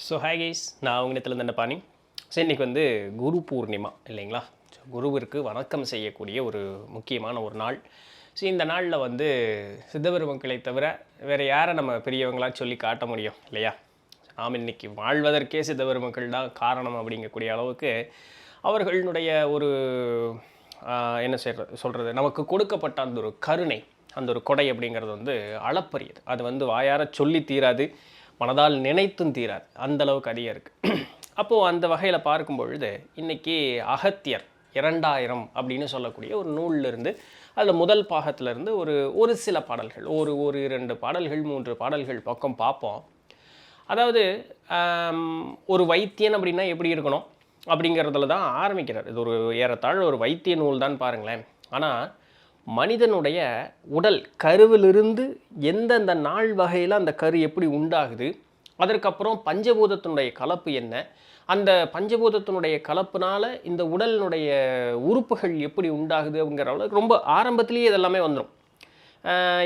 Hi guys, நான் அவங்க இடத்துல தண்டபாணி. இன்றைக்கி வந்து குரு பூர்ணிமா இல்லைங்களா? குருவிற்கு வணக்கம் செய்யக்கூடிய ஒரு முக்கியமான ஒரு நாள். இந்த நாளில் வந்து சித்தபெருமக்களை தவிர வேறு யாரை நம்ம பெரியவங்களாக சொல்லி காட்ட முடியும் இல்லையா? நாம் இன்றைக்கி வாழ்வதற்கே சித்தபெருமக்கள் தான் காரணம் அப்படிங்கக்கூடிய அளவுக்கு அவர்களுடைய ஒரு என்ன சொல்கிறது, நமக்கு கொடுக்கப்பட்ட அந்த ஒரு கருணை, அந்த ஒரு கொடை அப்படிங்கிறது வந்து அளப்பரியது. அது வந்து வாயார சொல்லி தீராது, மனதால் நினைத்தும் தீராது, அந்த அளவுக்கு அதிகம் இருக்குது. அப்போது அந்த வகையில் பார்க்கும் பொழுது இன்றைக்கி அகத்தியர் 2000 அப்படின்னு சொல்லக்கூடிய ஒரு நூலிலிருந்து, அதில் முதல் பாகத்திலிருந்து ஒரு சில பாடல்கள், ஒரு 2 பாடல்கள் 3 பாடல்கள் பக்கம் பார்ப்போம். அதாவது ஒரு வைத்தியன் அப்படின்னா எப்படி இருக்கணும் அப்படிங்கிறதுல தான் ஆரம்பிக்கிறார். இது ஒரு ஏறத்தாழ ஒரு வைத்திய நூல் தான் பாருங்களேன். ஆனால் மனிதனுடைய உடல் கருவிலிருந்து எந்தெந்த நாள் வகையில் அந்த கரு எப்படி உண்டாகுது, அதற்கப்புறம் பஞ்சபூதத்தினுடைய கலப்பு என்ன, அந்த பஞ்சபூதத்தினுடைய கலப்புனால் இந்த உடலினுடைய உறுப்புகள் எப்படி உண்டாகுது அப்படிங்கிற அளவுக்கு ரொம்ப ஆரம்பத்திலேயே இதெல்லாமே வந்துடும்.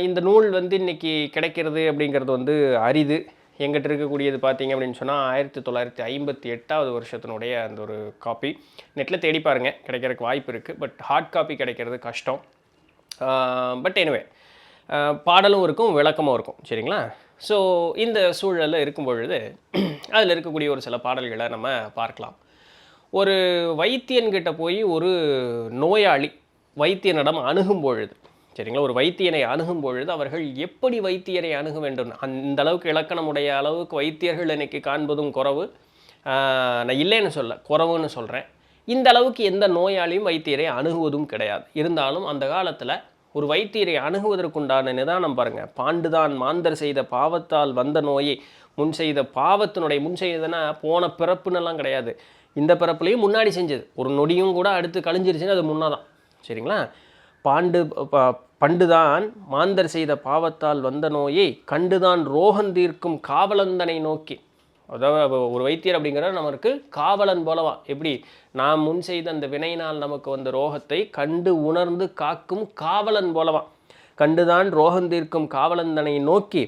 இந்த நூல் வந்து இன்றைக்கி கிடைக்கிறது அப்படிங்கிறது வந்து அரிது. எங்கிட்ட இருக்கக்கூடியது பார்த்திங்க அப்படின்னு சொன்னால் 1958 வருஷத்தினுடைய அந்த ஒரு காப்பி. நெட்டில் தேடி பாருங்கள், கிடைக்கிறதுக்கு வாய்ப்பு இருக்குது. பட் ஹார்ட் காப்பி கிடைக்கிறது கஷ்டம். பட் எனிவே பாடலும் இருக்கும், விளக்கமும் இருக்கும், சரிங்களா? ஸோ இந்த சூழலில் இருக்கும் பொழுது அதில் இருக்கக்கூடிய ஒரு சில பாடல்களை நம்ம பார்க்கலாம். ஒரு வைத்தியன்கிட்ட போய் ஒரு நோயாளி வைத்தியனிடம் அணுகும் பொழுது, சரிங்களா, ஒரு வைத்தியனை அணுகும் பொழுது அவர்கள் எப்படி வைத்தியரை அணுக வேண்டும், அந்த அளவுக்கு இலக்கணமுடைய அளவுக்கு வைத்தியர்கள் இன்றைக்கி காண்பதும் குறைவு. நான் இல்லைன்னு சொல்ல, குறைவுன்னு சொல்கிறேன். இந்த அளவுக்கு எந்த நோயாளியும் வைத்தியரை அணுகுவதும் கிடையாது. இருந்தாலும் அந்த காலத்தில் ஒரு வைத்தியரை அணுகுவதற்குண்டான நிதானம் பாருங்கள். பாண்டுதான் மாந்தர் செய்த பாவத்தால் வந்த நோயை முன் செய்த பாவத்தினுடைய, முன் செய்ததுன்னா போன பிறப்புன்னெல்லாம் கிடையாது, இந்த பிறப்புலையும் முன்னாடி செஞ்சது. ஒரு நொடியும் கூட அடுத்து கழிஞ்சிருச்சுன்னு அது முன்னாதான், சரிங்களா? பண்டுதான் மாந்தர் செய்த பாவத்தால் வந்த நோயை கண்டுதான் ரோகம் தீர்க்கும் காவலந்தனை நோக்கி. அதாவது ஒரு வைத்தியர் அப்படிங்கிறது நமக்கு காவலன் போலவா, எப்படி நாம் முன் செய்த அந்த வினையினால் நமக்கு வந்த ரோகத்தை கண்டு உணர்ந்து காக்கும் காவலன் போலவா. கண்டுதான் ரோகம் தீர்க்கும் காவலந்தனை நோக்கி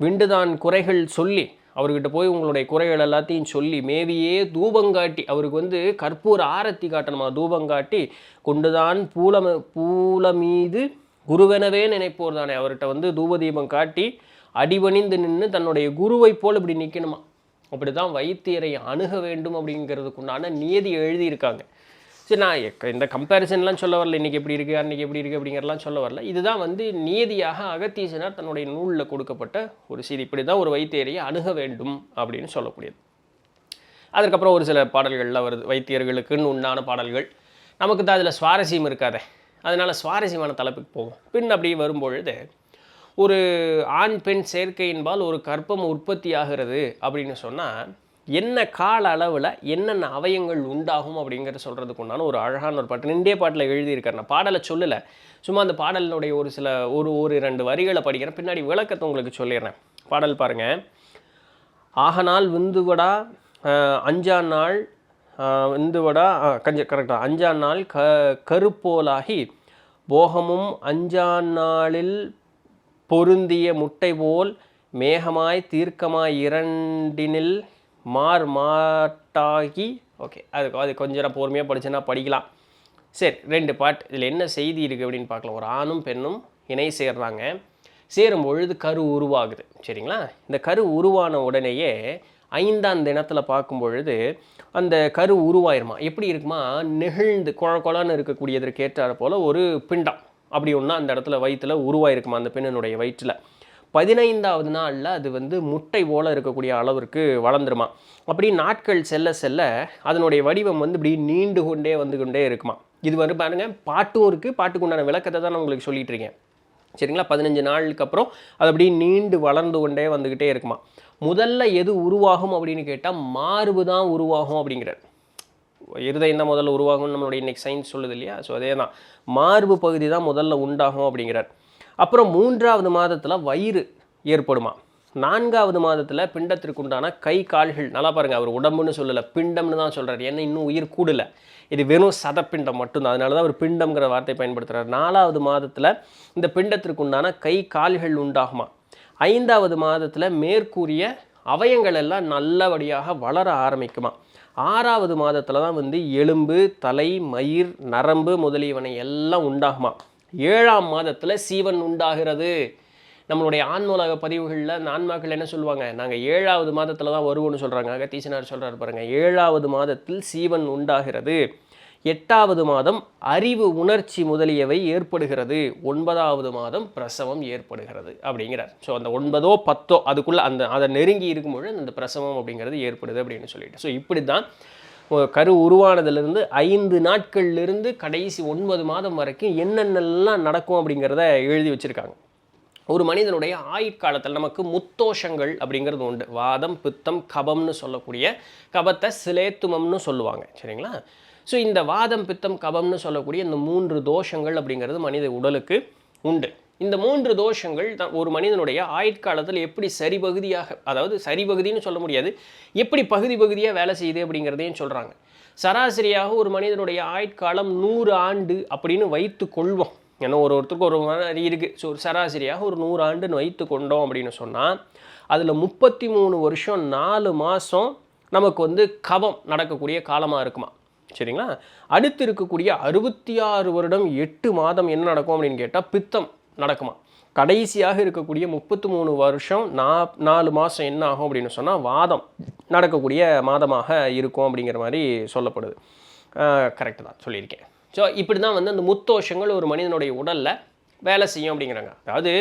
விண்டுதான் குறைகள் சொல்லி, அவர்கிட்ட போய் உங்களுடைய குறைகள் எல்லாத்தையும் சொல்லி மேவியே தூபங்காட்டி, அவருக்கு வந்து கற்பூர ஆரத்தி காட்டணுமா, தூபங்காட்டி கொண்டுதான் பூல மீது குருவெனவே நினைப்போர் தானே, அவர்கிட்ட வந்து தூபதீபம் காட்டி அடிபணிந்து நின்று தன்னுடைய குருவை போல் இப்படி நிற்கணுமா. அப்படி தான் வைத்தியரை அணுக வேண்டும் அப்படிங்கிறதுக்குண்டான நியதி எழுதியிருக்காங்க. சரி, நான் இந்த கம்பேரிசன்லாம் சொல்ல வரல, இன்றைக்கி எப்படி இருக்குது அன்றைக்கி எப்படி இருக்குது அப்படிங்கிறலாம் சொல்ல வரல. இதுதான் வந்து நியதியாக அகத்தீசனார் தன்னுடைய நூலில் கொடுக்கப்பட்ட ஒரு செய்தி. இப்படி தான் ஒரு வைத்தியரை அணுக வேண்டும் அப்படின்னு சொல்லக்கூடியது. அதுக்கப்புறம் ஒரு சில பாடல்கள்லாம் வருது, வைத்தியர்களுக்குன்னு உண்டான பாடல்கள். நமக்கு தான் அதில் சுவாரஸ்யம் இருக்காதே, அதனால் சுவாரஸ்யமான தலைப்புக்கு போகும். பின் அப்படி வரும்பொழுது ஒரு ஆண் பெண் சேர்க்கையின்பால் ஒரு கற்பம் உற்பத்தி ஆகிறது அப்படின்னு சொன்னால் என்ன கால அளவில் என்னென்ன அவயங்கள் உண்டாகும் அப்படிங்கிற சொல்கிறதுக்கு உண்டான ஒரு அழகான ஒரு பாட்டு இந்திய பாட்டில் எழுதியிருக்காரு. நான் பாடலை சொல்லலை, சும்மா அந்த பாடலினுடைய ஒரு சில ஒரு 2 வரிகளை படிக்கிறேன், பின்னாடி விளக்கத்தை உங்களுக்கு சொல்லிடுறேன். பாடல் பாருங்கள். ஆகநாள் விந்துவடா அஞ்சாம் நாள் விந்துவடா கரெக்டாக 5ஆம் நாள் கருப்போலாகி போகமும் 5ஆம் நாளில் பொருந்திய முட்டை போல் மேகமாய் தீர்க்கமாய் இரண்டினில் மாட்டாகி. ஓகே, அது கொஞ்சம் நான் பொறுமையாக படிச்சேன்னா படிக்கலாம். சரி, 2 பாட்டு. இதில் என்ன செய்தி இருக்குது அப்படின்னு பார்க்கலாம். ஒரு ஆணும் பெண்ணும் இணை சேர்றாங்க. சேரும் பொழுது கரு உருவாகுது, சரிங்களா? இந்த கரு உருவான உடனேயே 5ஆம் தினத்தில் பார்க்கும் பொழுது அந்த கரு உருவாயிருமா. எப்படி இருக்குமா, நெகிழ்ந்து குழன்னு இருக்கக்கூடியதற்கு ஏற்றாற போல் ஒரு பிண்டம் அப்படி ஒன்றா அந்த இடத்துல வயிற்றில் உருவாயிருக்குமா, அந்த பெண்ணினுடைய வயிற்றில். 15ஆவது நாளில் அது வந்து முட்டை போல் இருக்கக்கூடிய அளவிற்கு வளர்ந்துருமா. அப்படி நாட்கள் செல்ல செல்ல அதனுடைய வடிவம் வந்து இப்படி நீண்டு கொண்டே இருக்குமா. இது வந்து பாருங்கள், பாட்டும் இருக்குது, பாட்டுக்கு உண்டான விளக்கத்தை தான் நான் உங்களுக்கு சொல்லிகிட்டு இருக்கேன், சரிங்களா? 15 நாளுக்கு அப்புறம் அது அப்படி நீண்டு வளர்ந்து கொண்டே வந்துக்கிட்டே இருக்குமா. முதல்ல எது உருவாகும் அப்படின்னு கேட்டால் மார்பு தான் உருவாகும் அப்படிங்கிறார். இருதயம் தான் முதல்ல உருவாகும்னு நம்மளுடைய இன்றைக்கி சயின்ஸ் சொல்லுது இல்லையா? ஸோ அதே தான், மார்பு பகுதி தான் முதல்ல உண்டாகும் அப்படிங்கிறார். அப்புறம் 3ஆவது மாதத்தில் வயிறு ஏற்படுமா. 4ஆவது மாதத்தில் பிண்டத்திற்கு உண்டான கை கால்கள். நல்லா பாருங்கள், அவர் உடம்புன்னு சொல்லலை, பிண்டம்னு தான் சொல்கிறார். ஏன்னா இன்னும் உயிர் கூடலை, இது வெறும் சதப்பிண்டம் மட்டும்தான், அதனால தான் அவர் பிண்டம்ங்கிற வார்த்தை பயன்படுத்துகிறார். 4ஆவது மாதத்தில் இந்த பிண்டத்திற்கு உண்டான கை கால்கள் உண்டாகுமா. 5ஆவது மாதத்தில் மேற்கூறிய அவயங்கள் எல்லாம் நல்லபடியாக வளர ஆரம்பிக்குமா. 6வது மாதத்தில் தான் வந்து எலும்பு, தலை, மயிர், நரம்பு முதலியவனை எல்லாம் உண்டாகுமா. 7ஆம் மாதத்தில் சீவன் உண்டாகிறது. நம்மளுடைய ஆன்மூலக பதிவுகளில் அந்த ஆன்மாக்கள் என்ன சொல்லுவாங்க, நாங்கள் 7வது மாதத்தில் தான் வருவோம்னு சொல்கிறாங்க. அகத்தீசனார் சொல்கிறார் பாருங்கள், 7வது மாதத்தில் சீவன் உண்டாகிறது. 8வது மாதம் அறிவு, உணர்ச்சி முதலியவை ஏற்படுகிறது. 9வது மாதம் பிரசவம் ஏற்படுகிறது அப்படிங்கிறார். ஸோ அந்த 9ஓ 10ஓ அதுக்குள்ளே அதை நெருங்கி இருக்கும்பொழுது அந்த பிரசவம் அப்படிங்கிறது ஏற்படுது அப்படின்னு சொல்லிட்டு. ஸோ இப்படி தான் கரு உருவானதுலேருந்து 5 நாட்கள்லேருந்து கடைசி 9 மாதம் வரைக்கும் என்னென்னலாம் நடக்கும் அப்படிங்கிறத எழுதி வச்சுருக்காங்க. ஒரு மனிதனுடைய ஆயுட்காலத்தில் நமக்கு முத்தோஷங்கள் அப்படிங்கிறது உண்டு. வாதம், பித்தம், கபம்னு சொல்லக்கூடிய, கபத்தை சிலேத்துமம்னு சொல்லுவாங்க, சரிங்களா. ஸோ இந்த வாதம், பித்தம், கபம்னு சொல்லக்கூடிய இந்த 3 தோஷங்கள் அப்படிங்கிறது மனித உடலுக்கு உண்டு. இந்த 3 தோஷங்கள் தான் ஒரு மனிதனுடைய ஆயுட்காலத்தில் எப்படி சரிபகுதியாக, அதாவது சரிபகுதின்னு சொல்ல முடியாது, எப்படி பகுதி பகுதியாக வேலை செய்யுது அப்படிங்கிறதையும் சொல்கிறாங்க. சராசரியாக ஒரு மனிதனுடைய ஆயுட்காலம் 100 ஆண்டு அப்படின்னு வைத்து கொள்வோம். ஏன்னா ஒருத்தருக்கு ஒரு மாதிரி இருக்குது. ஸோ சராசரியாக ஒரு 100 ஆண்டுன்னு வைத்து கொண்டோம் அப்படின்னு சொன்னால் அதில் 33 வருஷம் 4 மாதம் நமக்கு வந்து கபம் நடக்கக்கூடிய காலமாக இருக்குமா, சரிங்களா. அடுத்து இருக்கக்கூடிய 66 வருடம் 8 மாதம் என்ன நடக்கும் அப்படின்னு கேட்டால் பித்தம் நடக்குமா. கடைசியாக இருக்கக்கூடிய 33 வருஷம் 4 மாதம் என்ன ஆகும் அப்படின்னு சொன்னால் வாதம் நடக்கக்கூடிய மாதமாக இருக்கும் அப்படிங்கிற மாதிரி சொல்லப்படுது. கரெக்டு தான் சொல்லியிருக்கேன். ஸோ இப்படி தான் வந்து அந்த முத்தோஷங்கள் ஒரு மனிதனுடைய உடலில் வேலை செய்யும் அப்படிங்கிறாங்க. அதாவது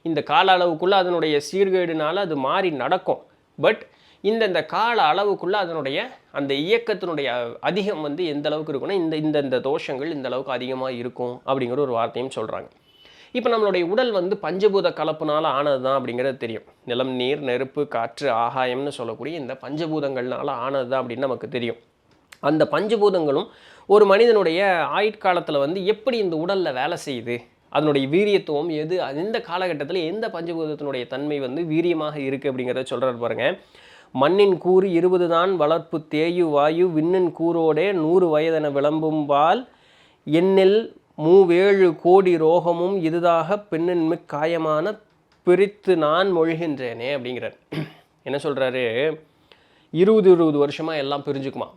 இந்த கால அளவுக்குள்ளே அதனுடைய சீர்கேடுனால அது மாறி நடக்கும். பட் இந்த கால அளவுக்குள்ளே அதனுடைய அந்த இயக்கத்தினுடைய அதிகம் வந்து எந்த அளவுக்கு இருக்குன்னா இந்த தோஷங்கள் இந்த அளவுக்கு அதிகமாக இருக்கும் அப்படிங்கிற ஒரு வார்த்தையும் சொல்கிறாங்க. இப்போ நம்மளுடைய உடல் வந்து பஞ்சபூத கலப்புனால் ஆனது தான் அப்படிங்கிறது தெரியும். நிலம், நீர், நெருப்பு, காற்று, ஆகாயம்னு சொல்லக்கூடிய இந்த பஞ்சபூதங்கள்னால ஆனது தான் அப்படின்னு நமக்கு தெரியும். அந்த பஞ்சபூதங்களும் ஒரு மனிதனுடைய ஆயுட்காலத்தில் வந்து எப்படி இந்த உடலில் வேலை செய்யுது, அதனுடைய வீரியத்துவம் எது, இந்த காலகட்டத்தில் எந்த பஞ்சபூதத்தினுடைய தன்மை வந்து வீரியமாக இருக்குது அப்படிங்கிறத சொல்கிறார் பாருங்கள். மண்ணின் கூறு 20 தான் வளர்ப்பு தேயு வாயு விண்ணின் கூரோடே 100 வயதென விளம்பும்பால் எண்ணில் 37 கோடி ரோகமும் இதுதாக பெண்ணின் மிக் காயமான பிரித்து நான் மொழிகின்றேனே அப்படிங்கிறார். என்ன சொல்கிறாரு, 20 வருஷமாக எல்லாம் பிரிஞ்சுக்குமா.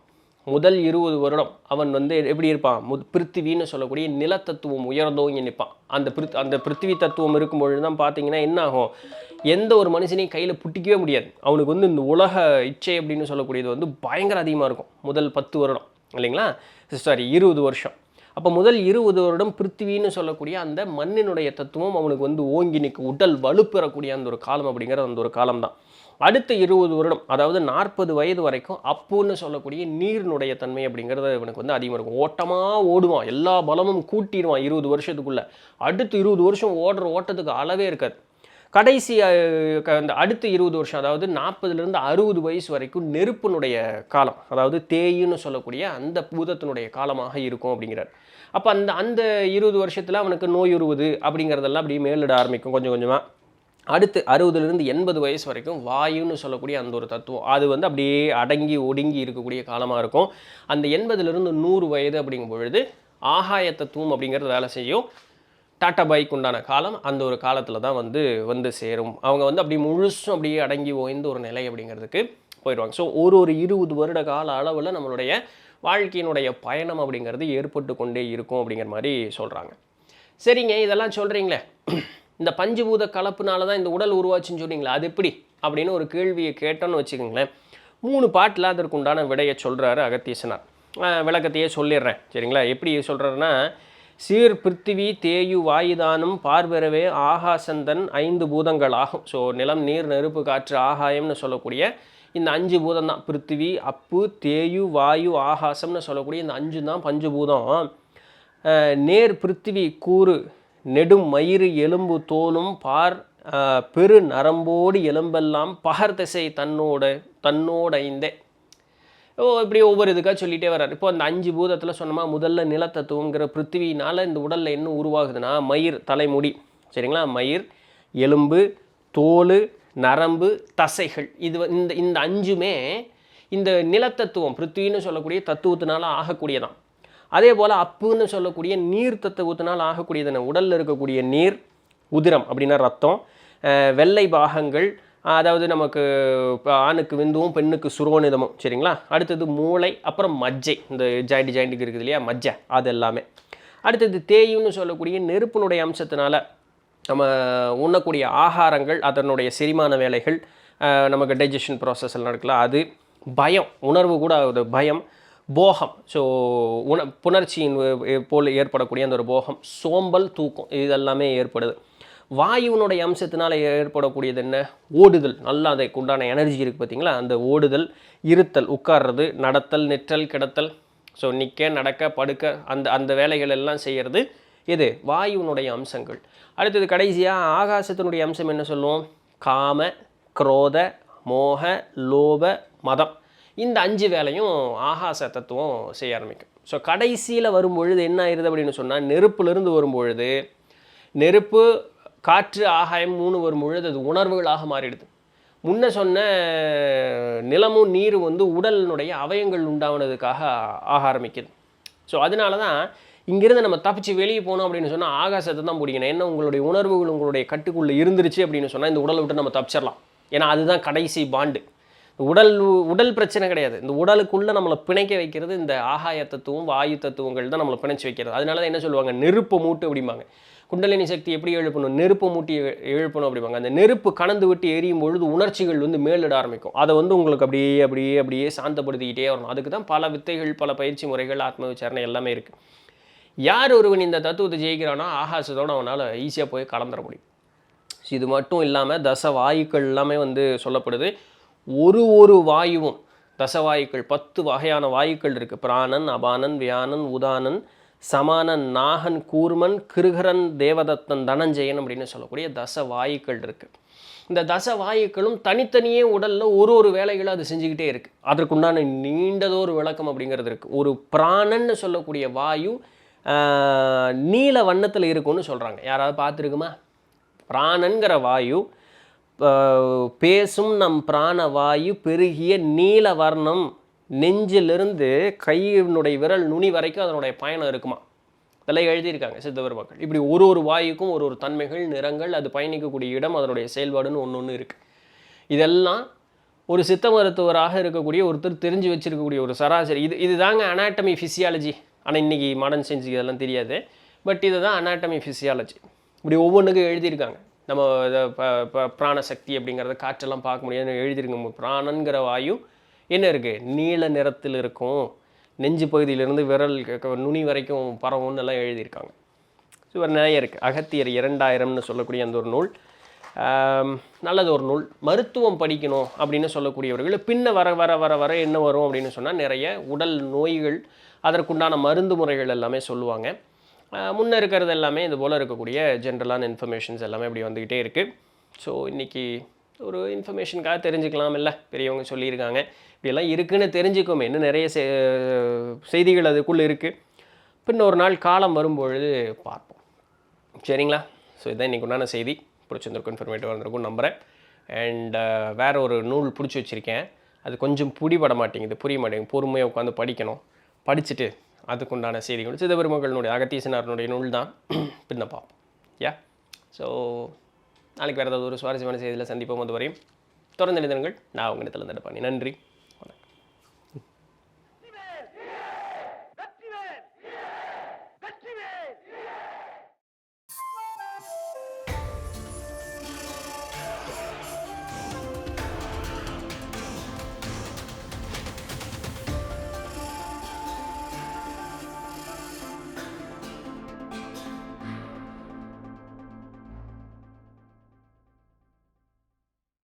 முதல் 20 வருடம் அவன் வந்து எப்படி இருப்பான், பிருத்திவின்னு சொல்லக்கூடிய நிலத்தத்துவம் உயர்ந்தோங்கி நிற்பான். அந்த பிருத்திவி தத்துவம் இருக்கும்பொழுது தான் பார்த்தீங்கன்னா என்ன ஆகும், எந்த ஒரு மனுஷனையும் கையில் புட்டிக்கவே முடியாது. அவனுக்கு வந்து இந்த உலக இச்சை அப்படின்னு சொல்லக்கூடியது வந்து பயங்கர அதிகமாக இருக்கும் முதல் 10 வருடம் இல்லைங்களா, சாரி 20 வருஷம். அப்போ முதல் 20 வருடம் பிருத்திவின்னு சொல்லக்கூடிய அந்த மண்ணினுடைய தத்துவம் அவனுக்கு வந்து ஓங்கி நிற்கும், உடல் வலுப்பெறக்கூடிய அந்த ஒரு காலம் அப்படிங்கிற அந்த ஒரு காலம் தான். அடுத்த 20 வருடம், அதாவது 40 வயது வரைக்கும் அப்புன்னு சொல்லக்கூடிய நீரினுடைய தன்மை அப்படிங்கிறது இவனுக்கு வந்து அதிகமாக இருக்கும். ஓட்டமாக ஓடுவான், எல்லா பலமும் கூட்டிடுவான் 20 வருஷத்துக்குள்ளே. அடுத்து 20 வருஷம் ஓடுற ஓட்டத்துக்கு அளவே இருக்காது. கடைசி அந்த அடுத்த 20 வருஷம், அதாவது 40லேருந்து 60 வயசு வரைக்கும் நெருப்பினுடைய காலம், அதாவது தேயின்னு சொல்லக்கூடிய அந்த பூதத்தினுடைய காலமாக இருக்கும் அப்படிங்கிறார். அப்போ அந்த 20 வருஷத்தில் அவனுக்கு நோயுறுவது அப்படிங்கிறதெல்லாம் அப்படியே மேலிட ஆரம்பிக்கும் கொஞ்சம் கொஞ்சமாக. அடுத்து 60லேருந்து 80 வயசு வரைக்கும் வாயுன்னு சொல்லக்கூடிய அந்த ஒரு தத்துவம் அது வந்து அப்படியே அடங்கி ஒடுங்கி இருக்கக்கூடிய காலமாக இருக்கும். அந்த 80லேருந்து 100 வயது அப்படிங்கும் பொழுது ஆகாய தத்துவம் அப்படிங்கிறது வேலை செய்யும். டாட்டா பைக்கு உண்டான காலம் அந்த ஒரு காலத்தில் தான் வந்து சேரும். அவங்க வந்து அப்படி முழுசும் அப்படியே அடங்கி ஓய்ந்த ஒரு நிலை அப்படிங்கிறதுக்கு போயிடுவாங்க. ஸோ ஒரு 20 வருட கால அளவில் நம்மளுடைய வாழ்க்கையினுடைய பயணம் அப்படிங்கிறது ஏற்பட்டு கொண்டே இருக்கும் அப்படிங்கிற மாதிரி சொல்கிறாங்க. சரிங்க, இதெல்லாம் சொல்கிறீங்களே, இந்த பஞ்சபூத கலப்புனால தான் இந்த உடல் உருவாச்சுன்னு சொன்னீங்களா, அது எப்படி அப்படின்னு ஒரு கேள்வியை கேட்டோன்னு வச்சுக்கோங்களேன். 3 பாட்டில் அதற்கு உண்டான விடையை சொல்கிறாரு அகத்தீசனார். விளக்கத்தையே சொல்லிடுறேன், சரிங்களா. எப்படி சொல்கிறாருன்னா, சீர் பிருத்திவி தேயு வாயுதானம் பார்வரவே ஆகாசந்தன் 5 பூதங்கள் ஆகும். ஸோ நிலம், நீர், நெருப்பு, காற்று, ஆகாயம்னு சொல்லக்கூடிய இந்த 5 பூதம் தான். பிருத்திவி, அப்பு, தேயு, வாயு, ஆகாசம்னு சொல்லக்கூடிய இந்த 5 தான் பஞ்சபூதம். நேர் பிருத்திவி கூறு நெடும் மயிறு எலும்பு தோலும் பார் பெரு நரம்போடு எலும்பெல்லாம் பகர் திசை தன்னோடைந்தே. இப்படி ஒவ்வொரு இதுக்காக சொல்லிகிட்டே வர்றார். இப்போ அந்த 5 பூதத்தில் சொன்னோமா, முதல்ல நிலத்தத்துவங்கிற பிருத்திவினால் இந்த உடலில் என்ன உருவாகுதுன்னா மயிர், தலைமுடி, சரிங்களா, மயிர், எலும்பு, தோல், நரம்பு, தசைகள். இது இந்த 5மே இந்த நிலத்தத்துவம் பிருத்திவின்னு சொல்லக்கூடிய தத்துவத்தினால ஆகக்கூடியதான். அதே போல் அப்புன்னு சொல்லக்கூடிய நீர் தத்துவத்தினால் ஆகக்கூடியதான உடலில் இருக்கக்கூடிய நீர், உதிரம் அப்படின்னா ரத்தம், வெள்ளை பாகங்கள், அதாவது நமக்கு இப்போ ஆணுக்கு விந்துவும் பெண்ணுக்கு சுரோனிதமும் சரிங்களா. அடுத்தது மூளை, அப்புறம் மஜ்ஜை, இந்த ஜாயிண்ட்டுக்கு இருக்குது இல்லையா மஜ்ஜை, அது எல்லாமே. அடுத்தது தேயுன்னு சொல்லக்கூடிய நெருப்பினுடைய அம்சத்தினால நம்ம உண்ணக்கூடிய ஆகாரங்கள், அதனுடைய செரிமான வேலைகள், நமக்கு டைஜஷன் ப்ராசஸில் நடக்கலாம். அது பயம், உணர்வு கூட ஒரு பயம், போகம், ஸோ புணர்ச்சியின் போல் ஏற்படக்கூடிய அந்த ஒரு போகம், சோம்பல், தூக்கம், இதெல்லாமே ஏற்படுது. வாயுவினுடைய அம்சத்தினால் ஏற்படக்கூடியது என்ன? ஓடுதல், நல்லா அதுக்கு உண்டான எனர்ஜி இருக்குது பார்த்தீங்களா, அந்த ஓடுதல், இருத்தல், உட்கார்றது, நடத்தல், நிற்றல், கிடத்தல், ஸோ நிற்க, நடக்க, படுக்க, அந்த அந்த வேலைகள் எல்லாம் செய்கிறது இது வாயுவினுடைய அம்சங்கள். அடுத்தது கடைசியாக ஆகாசத்தினுடைய அம்சம் என்ன சொல்லுவோம்? காம, குரோத, மோக, லோப, மதம், இந்த 5 வேலையும் ஆகாச தத்துவம் செய்ய ஆரம்பிக்கும். ஸோ கடைசியில் வரும்பொழுது என்ன ஆயிடுது அப்படின்னு சொன்னால், நெருப்புலேருந்து வரும்பொழுது நெருப்பு, காற்று, ஆகாயம் 3 வரும்பொழுது அது உணர்வுகளாக மாறிடுது. முன்ன சொன்ன நிலமும் நீரும் வந்து உடலினுடைய அவயங்கள் உண்டானதுக்காக ஆக ஆரம்பிக்குது. ஸோ அதனால தான் இங்கிருந்து நம்ம தப்பிச்சு வெளியே போனோம் அப்படின்னு சொன்னால் ஆகாசத்தை தான் பிடிக்கணும். ஏன்னா உங்களுடைய உணர்வுகள் உங்களுடைய கட்டுக்குள்ளே இருந்துருச்சு அப்படின்னு சொன்னால் இந்த உடலை விட்டு நம்ம தப்பிச்சிடலாம். ஏன்னா அதுதான் கடைசி பாண்டு. உடல் பிரச்சனை கிடையாது, இந்த உடலுக்குள்ளே நம்மளை பிணைக்க வைக்கிறது இந்த ஆகாய தத்துவம், வாயு தத்துவங்கள் தான் நம்மளை பிணைச்சி வைக்கிறது. அதனால தான் என்ன சொல்லுவாங்க, நெருப்பு மூட்டு அப்படிம்பாங்க. குண்டலினி சக்தி எப்படி எழுப்பணும்? நெருப்பு மூட்டி எழுப்பணும் அப்படிம்பாங்க. அந்த நெருப்பு கணந்து விட்டு எரியும் பொழுது உணர்ச்சிகள் வந்து மேலிட ஆரம்பிக்கும். அதை வந்து உங்களுக்கு அப்படியே அப்படியே அப்படியே சாந்தப்படுத்திக்கிட்டே வரணும். அதுக்கு தான் பல வித்தைகள், பல பயிற்சி முறைகள், ஆத்ம விசாரணை எல்லாமே இருக்குது. யார் ஒருவன் இந்த தத்துவத்தை ஜெயிக்கிறானோ ஆகாசத்தோடு அவனால் ஈஸியாக போய் கலந்துட முடியும். இது மட்டும் இல்லாமல் தச வாயுக்கள் எல்லாமே வந்து சொல்லப்படுது. ஒரு வாயுவும் தசவாயுக்கள் 10 வகையான வாயுக்கள் இருக்குது. பிராணன், அபானன், வியானன், உதானன், சமானன், நாகன், கூர்மன், கிருகரன், தேவதத்தன், தனஞ்சயன் அப்படின்னு சொல்லக்கூடிய தச வாயுக்கள் இருக்குது. இந்த தச வாயுக்களும் தனித்தனியே உடலில் ஒரு வேலைகளை அது செஞ்சுக்கிட்டே இருக்குது. அதற்குண்டான நீண்டதொரு விளக்கம் அப்படிங்கிறது இருக்குது. ஒரு பிராணன்னு சொல்லக்கூடிய வாயு நீல வண்ணத்தில் இருக்குன்னு சொல்கிறாங்க. யாராவது பார்த்துருக்குமா? பிராணன்கிற வாயு, பேசும் நம் பிராணவாயு பெருகிய நீல வர்ணம், நெஞ்சிலிருந்து கையினுடைய விரல் நுனி வரைக்கும் அதனுடைய பயணம் இருக்குமா. இதெல்லாம் எழுதியிருக்காங்க சித்தவர் மக்கள். இப்படி ஒரு வாயுக்கும் ஒரு தன்மைகள், நிறங்கள், அது பயணிக்கக்கூடிய இடம், அதனுடைய செயல்பாடுன்னு ஒன்று இருக்குது. இதெல்லாம் ஒரு சித்த மருத்துவராக இருக்கக்கூடிய ஒருத்தர் தெரிஞ்சு வச்சுருக்கக்கூடிய ஒரு சராசரி இது தாங்க அனாட்டமி ஃபிசியாலஜி. ஆனால் இன்றைக்கி மாடர்ன் சயின்ஸுக்கு இதெல்லாம் தெரியாது. பட் இது தான் அனாட்டமி ஃபிசியாலஜி. இப்படி ஒவ்வொன்றுக்கும் எழுதியிருக்காங்க. நம்ம பிராணசக்தி அப்படிங்கிறத காற்றெல்லாம் பார்க்க முடியாது எழுதியிருக்கோம். பிராணங்கிற வாயு என்ன இருக்குது? நீல நிறத்தில் இருக்கும், நெஞ்சு பகுதியிலிருந்து விரல் நுனி வரைக்கும் பரவும்னு எல்லாம் எழுதியிருக்காங்க. ஸோ ஒரு நிறைய இருக்குது. அகத்தியர் 2000ன்னு சொல்லக்கூடிய அந்த ஒரு நூல் நல்லது ஒரு நூல். மருத்துவம் படிக்கணும் அப்படின்னு சொல்லக்கூடியவர்கள் பின்ன வர என்ன வரும் அப்படின்னு சொன்னால் நிறைய உடல் நோய்கள், அதற்குண்டான மருந்து முறைகள் எல்லாமே சொல்லுவாங்க. முன்னே இருக்கிறது எல்லாமே இது போல் இருக்கக்கூடிய ஜென்ரலான இன்ஃபர்மேஷன்ஸ் எல்லாமே இப்படி வந்துக்கிட்டே இருக்குது. ஸோ இன்றைக்கி ஒரு இன்ஃபர்மேஷனுக்காக தெரிஞ்சுக்கலாம், இல்லை பெரியவங்க சொல்லியிருக்காங்க இப்படியெல்லாம் இருக்குதுன்னு தெரிஞ்சுக்கோமே. இன்னும் நிறைய செய்திகள் அதுக்குள்ளே இருக்குது. பின்ன ஒரு நாள் காலம் வரும்பொழுது பார்ப்போம். சரிங்களா? ஸோ இதுதான் இன்றைக்கி உண்டான செய்தி. பிடிச்சிருந்திருக்கும், இன்ஃபர்மேட்டிவாக இருந்திருக்கும் நம்புகிறேன். அண்ட் வேறு ஒரு நூல் பிடிச்சி வச்சுருக்கேன். அது கொஞ்சம் புரிய மாட்டேங்குது. பொறுமையாக உட்காந்து படிக்கணும். படிச்சுட்டு அதுக்குண்டான செய்திகள் சிதபெருமகளுடைய அகத்தீசனாருடைய நூல் தான் பின்ன பார்ப்போம். ஸோ நாளைக்கு வேறு ஏதாவது ஒரு சுவாரஸ்யமான செய்தியில் சந்திப்போம். அது வரையும் தொடர்ந்து எழுதுங்கள். நான் உங்கள் இடத்துல நன்றி.